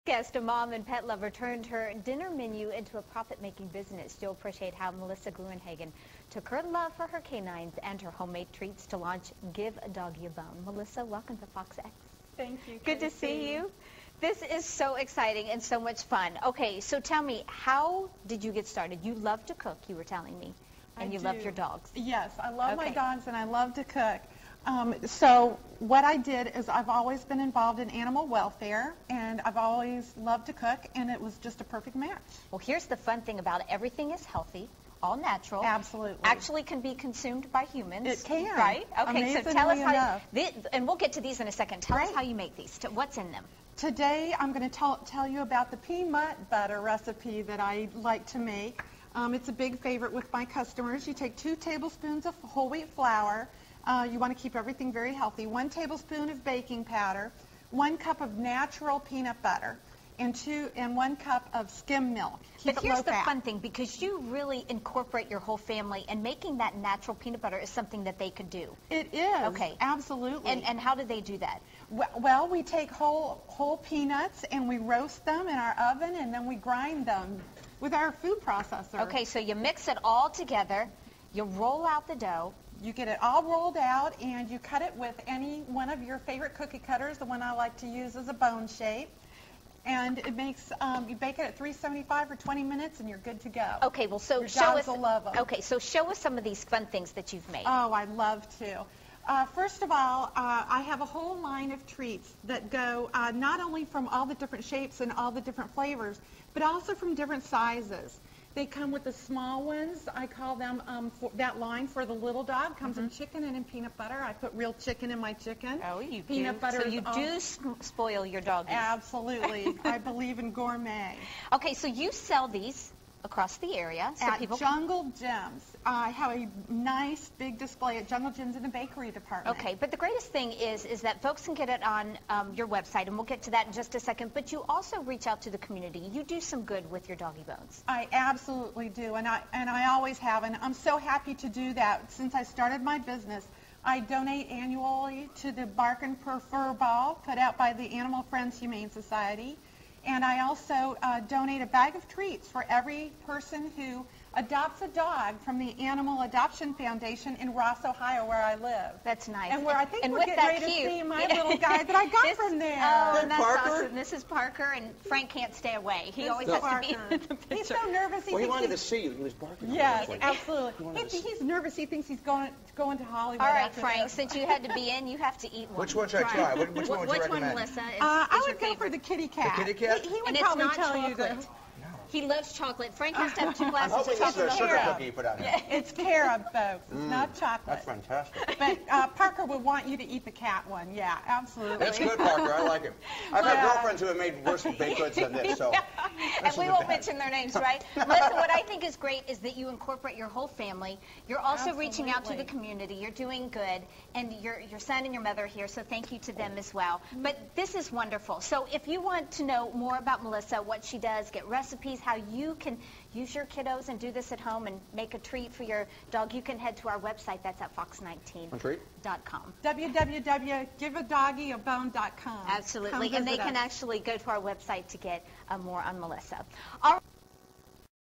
Guest, a mom and pet lover, turned her dinner menu into a profit-making business. You'll appreciate how Melissa Gruenhagen took her love for her canines and her homemade treats to launch Give a Doggy a Bone. Melissa, welcome to Fox X. Thank you, Good to see you. This is so exciting and so much fun. Okay, so tell me, how did you get started? You love to cook, you were telling me, and you love your dogs. Yes, I love my dogs and I love to cook. So what I did is I've always been involved in animal welfare, and I've always loved to cook, and it was just a perfect match. Well, here's the fun thing about it. Everything is healthy, all natural. Absolutely. Actually can be consumed by humans. It can. Right? Okay, so tell us how, and we'll get to these in a second. Tell us how you make these. What's in them? Today I'm going to tell you about the peanut butter recipe that I like to make. It's a big favorite with my customers. You take 2 tablespoons of whole wheat flour. You want to keep everything very healthy. 1 tablespoon of baking powder, 1 cup of natural peanut butter, and 1 cup of skim milk. But here's the fun thing, because you really incorporate your whole family, and making that natural peanut butter is something that they could do. It is. Okay. Absolutely. And how do they do that? Well, we take whole peanuts and we roast them in our oven, and then we grind them with our food processor. Okay, so you mix it all together, you roll out the dough. You get it all rolled out, and you cut it with any one of your favorite cookie cutters. The one I like to use is a bone shape. And it makes, you bake it at 375 for 20 minutes, and you're good to go. Okay, well, so your show dogs us. Will love them. Okay, so show us some of these fun things that you've made. Oh, I'd love to. First of all, I have a whole line of treats that go not only from all the different shapes and all the different flavors, but also from different sizes. They come with the small ones. I call them, that line for the little dog comes in chicken and in peanut butter. I put real chicken in my chicken. Oh, you peanut butter. So you do spoil your doggies. Absolutely. I believe in gourmet. Okay, so you sell these across the area. So at Jungle Gems. I have a nice big display at Jungle Gems in the bakery department. Okay, but the greatest thing is that folks can get it on your website, and we'll get to that in just a second, but you also reach out to the community. You do some good with your doggy bones. I absolutely do, and I always have, and I'm so happy to do that. Since I started my business, I donate annually to the Bark and Fur Ball put out by the Animal Friends Humane Society. And I also donate a bag of treats for every person who adopts a dog from the Animal Adoption Foundation in Ross, Ohio, where I live. That's nice. And where I think we're getting ready to see my little guy that I got from there. Oh, and that's awesome. This is Parker, and Frank can't stay away. He always has to be in the picture. He's so nervous. He wanted to see you. He was barking. Yes, absolutely. He's nervous. He thinks he's going to Hollywood. All right, Frank, since you had to be in, you have to eat one. Which one should I try? Which one would you recommend? Melissa, I would go for the kitty cat. The kitty cat? He would probably tell you that. He loves chocolate. Frank has to have 2 glasses of chocolate. I'm hoping it's a sugar cookie you put out here. It's carob, folks. It's not chocolate. That's fantastic. But Parker would want you to eat the cat one. Yeah, absolutely. That's good, Parker. I like it. I've had girlfriends who have made worse baked goods than this, so. And we won't mention their names, right? Melissa, what I think is great is that you incorporate your whole family. You're also reaching out to the community. You're doing good. And your son and your mother are here, so thank you to them as well. But this is wonderful. So if you want to know more about Melissa, what she does, get recipes, how you can use your kiddos and do this at home and make a treat for your dog, you can head to our website. That's at fox19.com. www.giveadoggyabone.com. Absolutely. And they can actually go to our website to get more on Melissa. All